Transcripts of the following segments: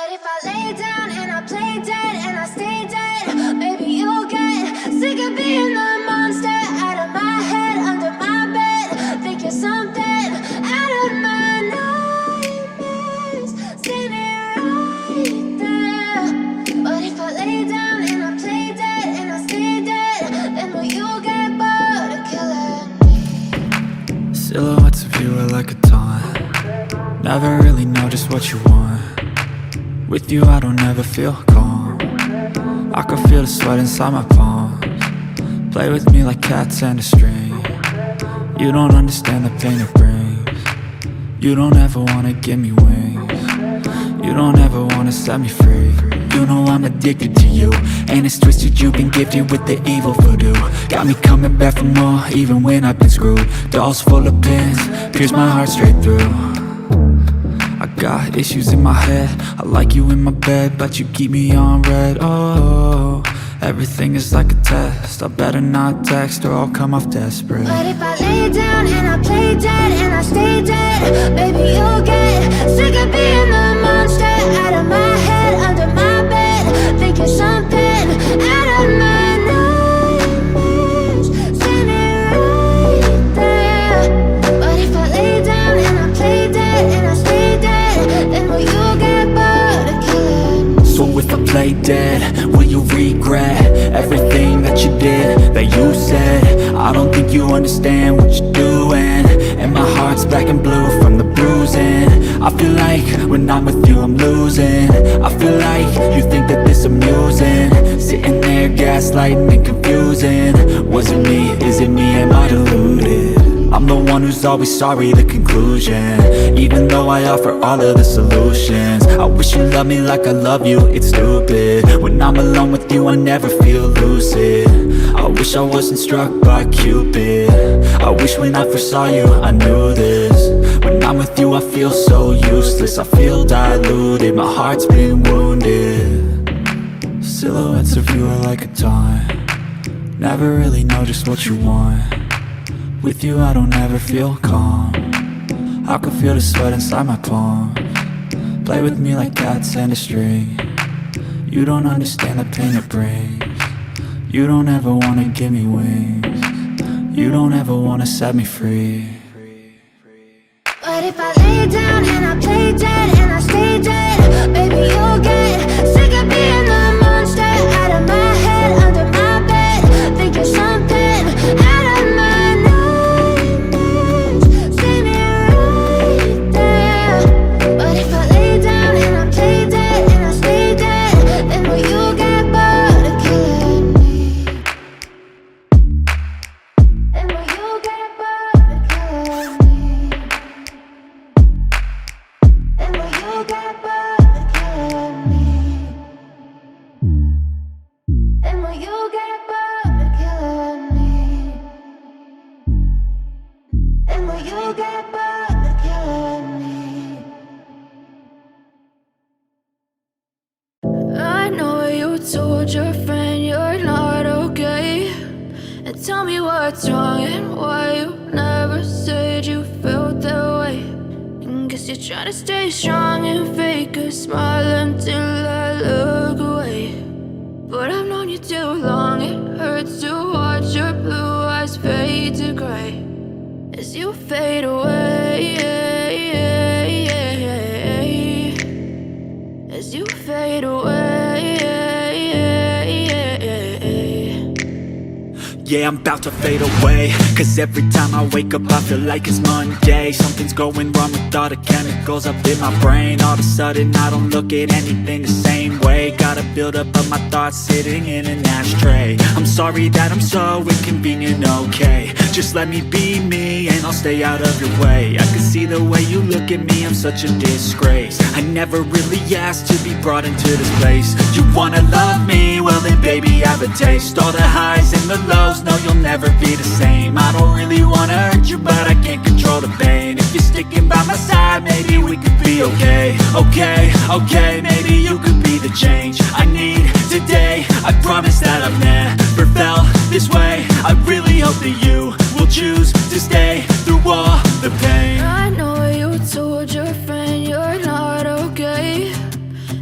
But if I lay down and I play dead and I stay dead, maybe you'll get sick of being the monster out of my head, under my bed. Think you're something out of my nightmares, standing right there. But if I lay down and I play dead and I stay dead, then will you get bored of killing me? Silhouettes of you are like a taunt. Never really know just what you want. With you I don't ever feel calm. I can feel the sweat inside my palms. Play with me like cats and a string. You don't understand the pain it brings. You don't ever wanna give me wings. You don't ever wanna set me free. You know I'm addicted to you, and it's twisted, you've been gifted with the evil voodoo. Got me coming back for more, even when I've been screwed. Dolls full of pins, pierce my heart straight through. I got issues in my head, I like you in my bed, but you keep me on red. Oh, everything is like a test, I better not text or I'll come off desperate. But if I lay down and I play dead and I stay dead, maybe you'll get sick of being the monster out of my head, under my bed. Think you're something out of my nightmares, standing right there. But if I lay down and I play dead and I stay dead, then will you get bored of killing me? So if I play dead, will you regret everything that you did, that you said? I don't think you understand what you're doing, and my heart's black and blue from the bruising. I feel like when I'm with you I'm losing. I feel like you think that this amusing, sitting there gaslighting and confusing. Was it me? Is it me? Am I deluded? I'm the one who's always sorry, the conclusion, even though I offer all of the solutions. I wish you loved me like I love you, it's stupid. When I'm alone with you I never feel lucid. I wish I wasn't struck by Cupid. I wish when I first saw you I knew this. When I'm with you I feel so useless, I feel diluted, my heart's been wounded. Silhouettes of you are like a taunt. Never really know just what you want. With you I don't ever feel calm. I can feel the sweat inside my palms. Play with me like cats and a string. You don't understand the pain it brings. You don't ever wanna give me wings. You don't ever wanna set me free. But if I lay down and I play dead and I stay dead, maybe you'll get sick of being the monster out of my head, under my bed. Think you're something out of my nightmares, standing right there. But if I lay down and I play dead and I stay dead, then will you get bored of killing me? Then will you get bored of killing me? Then will you get bored of killing me? Then will you get bored of killing me? Then will you get bored of killing me? I know you told your friend you're not okay, and tell me what's wrong and why you never said you felt that way. And guess you're trying to stay strong and fake a smile until I look away. But I've known you too long, it hurts to watch your blue eyes fade to gray as you fade away, as you fade away. Yeah, I'm about to fade away, cause every time I wake up I feel like it's Monday. Something's going wrong with all the chemicals up in my brain. All of a sudden I don't look at anything the same way. Got a buildup of my thoughts sitting in an ashtray. I'm sorry that I'm so inconvenient, okay. Just let me be me and I'll stay out of your way. I can see the way you look at me, I'm such a disgrace. I never really asked to be brought into this place. You wanna love me? Well then baby I have a taste. All the highs and the lows, no you'll never be the same. I don't really wanna hurt you but I can't control the pain. If you're sticking by my side maybe we could be okay. Okay, maybe you could be the change I need today. I promise that I've never felt this way. I really hope that you will choose to stay through all the pain. I know you told your friend you're not okay,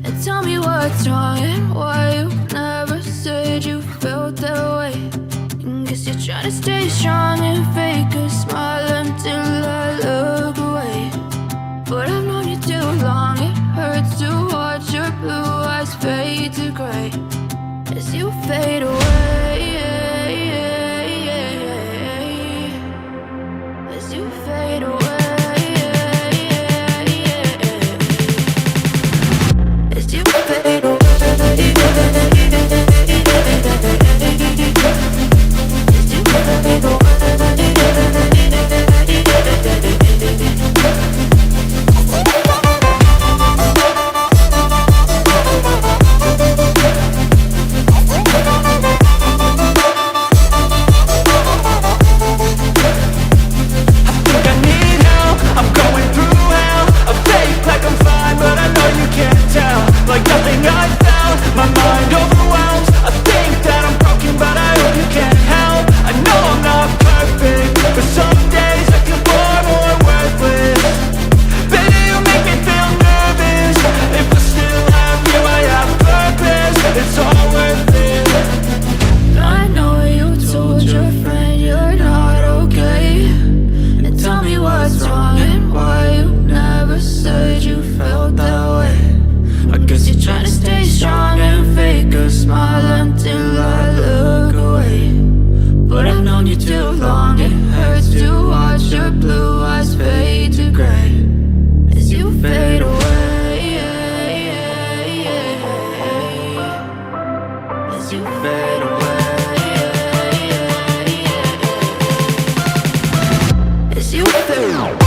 and tell me what's wrong and why you never said you felt that way. Guess you're trying to stay strong and fake a smile until I look away. But I've known you too long, it hurts to watch your blue eyes fade to gray as you fade away. As you fade away. As you fade away. Like nothing I found, my mind overwhelms. I think that I'm broken, but I hope you can't help. I know I'm not perfect, but some days I feel far more worthless. Baby, you make me feel nervous. If I still have you, I have purpose. It's all worth it. I know you told your friend you're not okay, and tell me what's wrong and why you never said you felt that way. I guess you're trying to stay strong and fake a smile until I look away. But I've known you too long, it hurts to watch your blue eyes fade to gray as you fade away. As you fade away. As you fade away.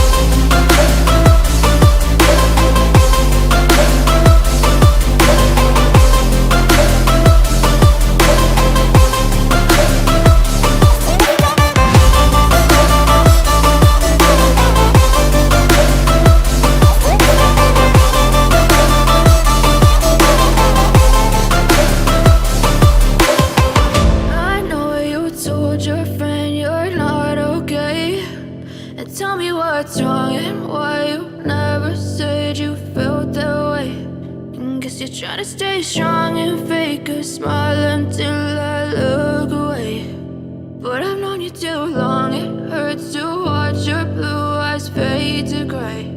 Tell me what's wrong and why you never said you felt that way. Guess you're trying to stay strong and fake a smile until I look away. But I've known you too long, it hurts to watch your blue eyes fade to gray